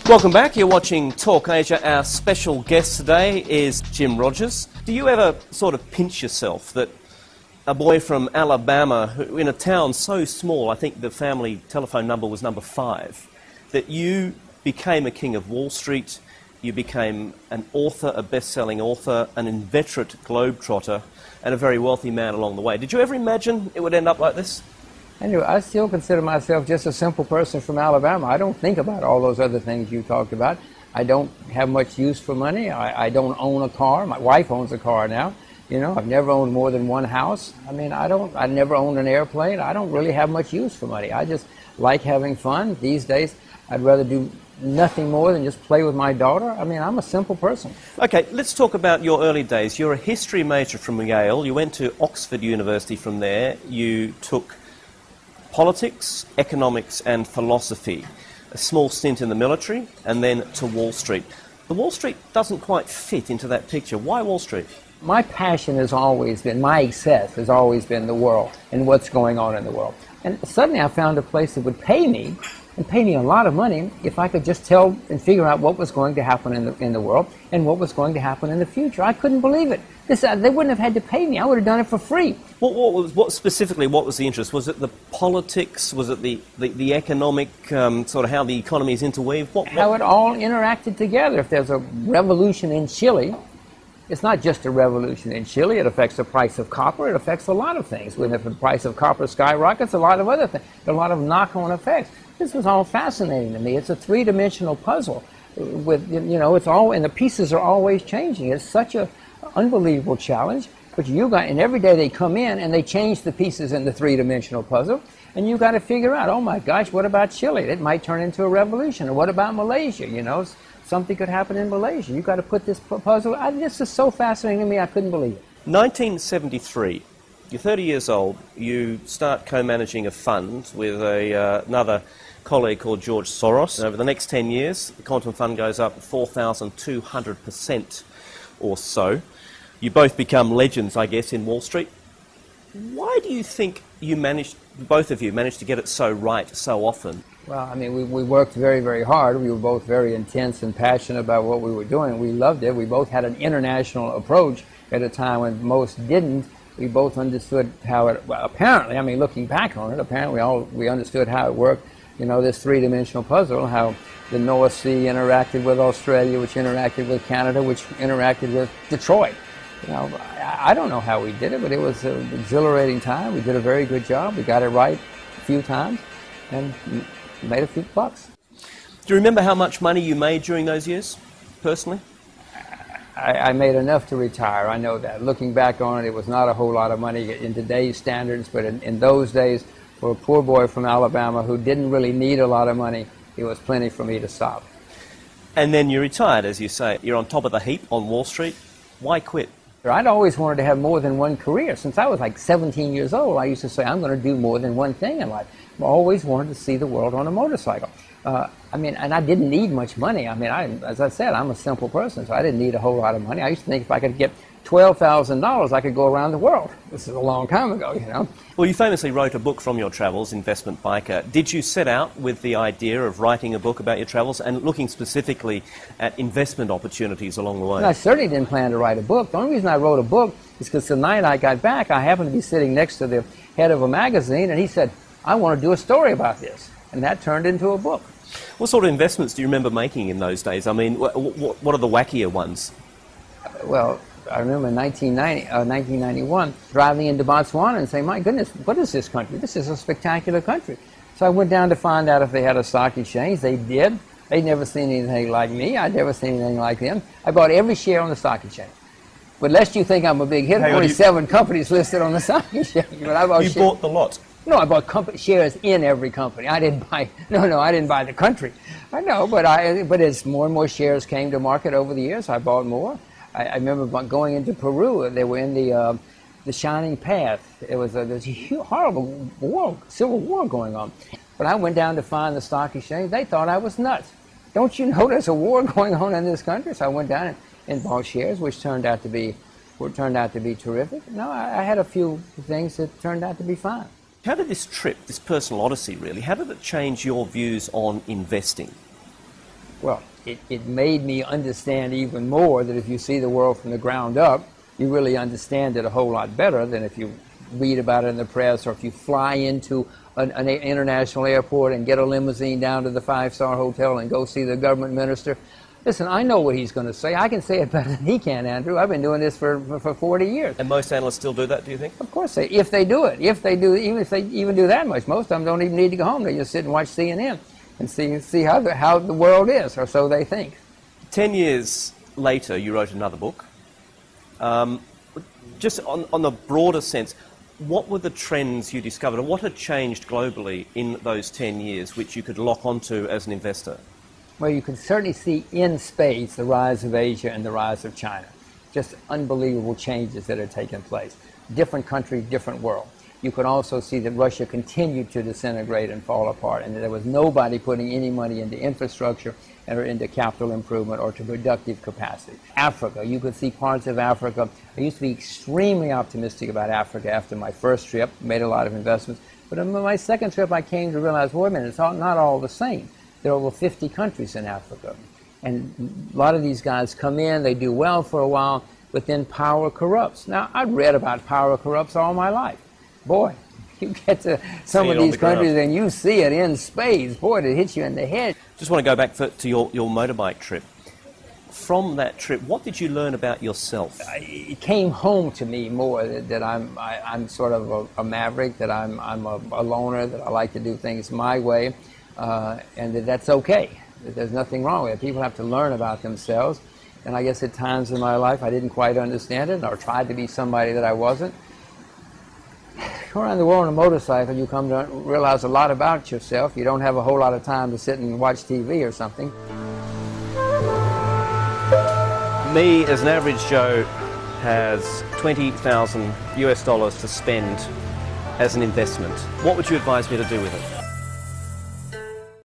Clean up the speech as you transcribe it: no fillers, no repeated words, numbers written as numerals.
Welcome back. You're watching Talk Asia. Our special guest today is Jim Rogers. Do you ever sort of pinch yourself that a boy from Alabama, who, in a town so small, I think the family telephone number was number 5, that you became a king of Wall Street, you became an author, a best-selling author, an inveterate globetrotter, and a very wealthy man along the way? Did you ever imagine it would end up like this? Anyway, I still consider myself just a simple person from Alabama. I don't think about all those other things you talked about. I don't have much use for money. I don't own a car. My wife owns a car now. You know, I've never owned more than one house. I mean, I never owned an airplane. I don't really have much use for money. I just like having fun. These days, I'd rather do nothing more than just play with my daughter. I mean, I'm a simple person. Okay, let's talk about your early days. You're a history major from Yale. You went to Oxford University from there. You took politics, economics and philosophy, a small stint in the military, and then to Wall Street. The Wall Street doesn't quite fit into that picture. Why Wall Street? My passion has always been, my excess has always been the world and what's going on in the world. And suddenly I found a place that would pay me, and pay me a lot of money, if I could just tell and figure out what was going to happen in the world and what was going to happen in the future. I couldn't believe it. They wouldn't have had to pay me. I would have done it for free. What specifically, what was the interest? Was it the politics? Was it the economic, sort of how the economy is interweaved? How it all interacted together. If there's a revolution in Chile, it's not just a revolution in Chile. It affects the price of copper. It affects a lot of things. When the price of copper skyrockets, a lot of other things. There are a lot of knock-on effects. This was all fascinating to me. It's a three-dimensional puzzle. With, you know, it's all, and the pieces are always changing. It's such a unbelievable challenge. But and every day they come in and they change the pieces in the three-dimensional puzzle. And you've got to figure out, oh my gosh, what about Chile? It might turn into a revolution. Or what about Malaysia? You know, something could happen in Malaysia. You've got to put this puzzle. This is so fascinating to me, I couldn't believe it. 1973. You're 30 years old. You start co-managing a fund with another colleague called George Soros. And over the next 10 years, the Quantum Fund goes up 4,200% or so. You both become legends, I guess, in Wall Street. Why do you think both of you managed to get it so right so often? Well, I mean, we worked very, very hard. We were both very intense and passionate about what we were doing. We loved it. We both had an international approach at a time when most didn't. We both understood how it, well, apparently, I mean, looking back on it, apparently we understood how it worked. You know, this three-dimensional puzzle, how the North Sea interacted with Australia, which interacted with Canada, which interacted with Detroit. You know, I don't know how we did it, but it was an exhilarating time. We did a very good job. We got it right a few times and made a few bucks. Do you remember how much money you made during those years, personally? I made enough to retire, I know that. Looking back on it, it was not a whole lot of money in today's standards, but in those days, for a poor boy from Alabama who didn't really need a lot of money, it was plenty for me to stop. And then you retired, as you say. You're on top of the heap on Wall Street. Why quit? I'd always wanted to have more than one career. Since I was like 17 years old, I used to say, I'm going to do more than one thing in life. I always wanted to see the world on a motorcycle. I mean, and I didn't need much money. I mean, as I said, I'm a simple person, so I didn't need a whole lot of money. I used to think if I could get $12,000, I could go around the world. This is a long time ago, you know. Well, you famously wrote a book from your travels, Investment Biker. Did you set out with the idea of writing a book about your travels and looking specifically at investment opportunities along the way? No, I certainly didn't plan to write a book. The only reason I wrote a book is because the night I got back, I happened to be sitting next to the head of a magazine, and he said, I want to do a story about this. And that turned into a book. What sort of investments do you remember making in those days? I mean, what are the wackier ones? Well, I remember in 1991 driving into Botswana and saying, my goodness, what is this country? This is a spectacular country. So I went down to find out if they had a stock exchange. They did. They'd never seen anything like me. I'd never seen anything like them. I bought every share on the stock exchange. But lest you think I'm a big hit, only 7 companies listed on the stock exchange. But I bought bought the lot? No, I bought shares in every company. I didn't buy. No, I didn't buy the country. I know, but as more and more shares came to market over the years, I bought more. I remember going into Peru. They were in the Shining Path. There's a horrible civil war going on. But I went down to find the stock exchange. They thought I was nuts. Don't you know there's a war going on in this country? So I went down and bought shares, which turned out to be terrific. No, I had a few things that turned out to be fine. How did this trip, this personal odyssey really, how did it change your views on investing? Well, it made me understand even more that if you see the world from the ground up, you really understand it a whole lot better than if you read about it in the press, or if you fly into an international airport and get a limousine down to the five-star hotel and go see the government minister. Listen, I know what he's going to say. I can say it better than he can, Andrew. I've been doing this for 40 years. And most analysts still do that, do you think? Of course if they do it. If they even do that much. Most of them don't even need to go home. They just sit and watch CNN and see how the world is, or so they think. 10 years later, you wrote another book. Just on the broader sense, what were the trends you discovered, or what had changed globally in those 10 years which you could lock onto as an investor? Well, you can certainly see in spades the rise of Asia and the rise of China. Just unbelievable changes that are taking place. Different country, different world. You could also see that Russia continued to disintegrate and fall apart, and that there was nobody putting any money into infrastructure or into capital improvement or to productive capacity. Africa, you could see parts of Africa. I used to be extremely optimistic about Africa after my first trip, made a lot of investments. But on my second trip, I came to realize, wait a minute, it's not all the same. There are over 50 countries in Africa. And a lot of these guys come in, they do well for a while, but then power corrupts. Now, I've read about power corrupts all my life. Boy, you get to some of these countries and you see it in spades. Boy, it hits you in the head. Just want to go back to your motorbike trip. From that trip, what did you learn about yourself? It came home to me more that I'm sort of a maverick, that I'm a loner, that I like to do things my way. And that's okay. There's nothing wrong with it. People have to learn about themselves. And I guess at times in my life I didn't quite understand it, or tried to be somebody that I wasn't. Go around the world on a motorcycle, you come to realize a lot about yourself. You don't have a whole lot of time to sit and watch TV or something. Me, as an average Joe, has $20,000 US to spend as an investment. What would you advise me to do with it?